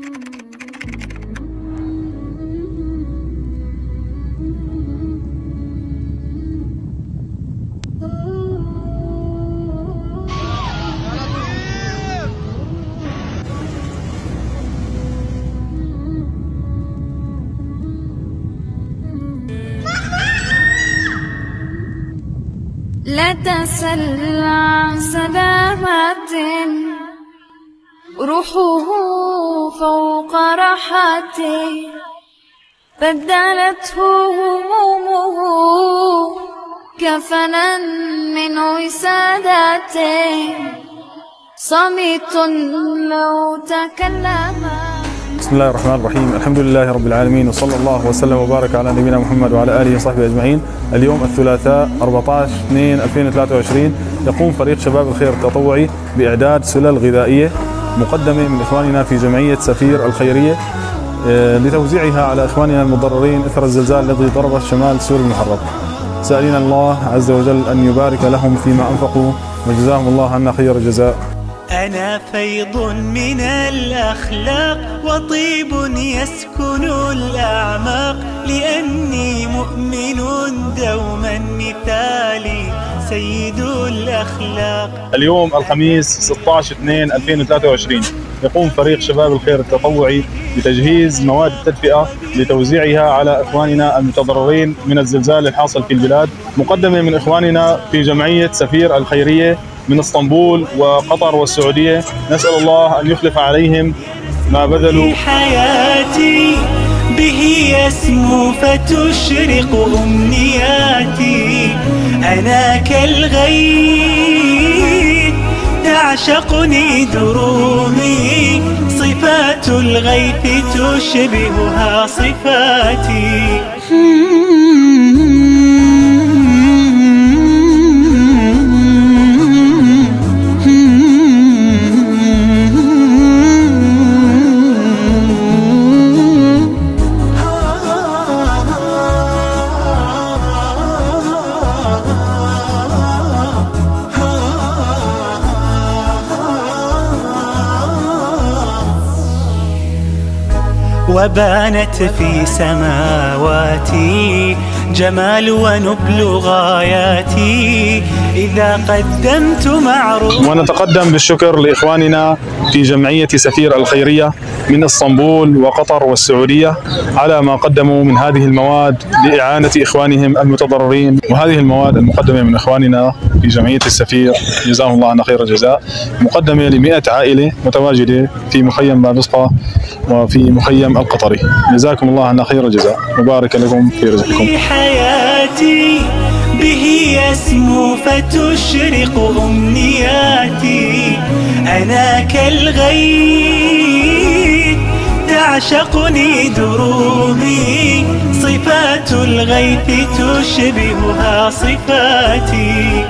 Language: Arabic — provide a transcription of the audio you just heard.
لا تسل عن سلامة روحه فوق راحته، بدلته همومه كفنا من وسادته، صامت لو تكلم. بسم الله الرحمن الرحيم، الحمد لله رب العالمين، وصلى الله وسلم وبارك على نبينا محمد وعلى آله وصحبه أجمعين. اليوم الثلاثاء 14/2/2023 يقوم فريق شباب الخير التطوعي بإعداد سلل غذائية مقدمة من إخواننا في جمعية سفير الخيرية لتوزيعها على إخواننا المضررين إثر الزلزال الذي ضرب شمال سوريا المحرق. سألنا الله عز وجل أن يبارك لهم فيما أنفقوا وجزاهم الله عنا خير الجزاء. أنا فيض من الأخلاق وطيب يسكن الأعماق، لأني مؤمن دوما مثالي سيد الأخلاق. اليوم الخميس 16/2/2023 يقوم فريق شباب الخير التطوعي بتجهيز مواد التدفئة لتوزيعها على إخواننا المتضررين من الزلزال الحاصل في البلاد، مقدمة من إخواننا في جمعية سفير الخيرية من اسطنبول وقطر والسعودية. نسأل الله أن يخلف عليهم ما بذلوا. حياتي به يسمو فتشرق أمنياتي، أنا كالغيث تعشقني دروبي، صفات الغيث تشبهها صفاتي. وبانت في سماواتي جمال ونبل غاياتي، إذا قدمت معروف. ونتقدم بالشكر لإخواننا في جمعية سفير الخيرية من اسطنبول وقطر والسعودية على ما قدموا من هذه المواد لإعانة إخوانهم المتضررين، وهذه المواد المقدمة من إخواننا في جمعية السفير جزاهم الله عنا خير الجزاء، مقدمة ل100 عائلة متواجدة في مخيم بابسقة وفي مخيم القطري. جزاكم الله عنا خير الجزاء، مبارك لكم في رزقكم. حياتي به يسمو فتشرق أمنياتي، أنا كالغيث تعشقني دروبي، صفات الغيث تشبهها صفاتي.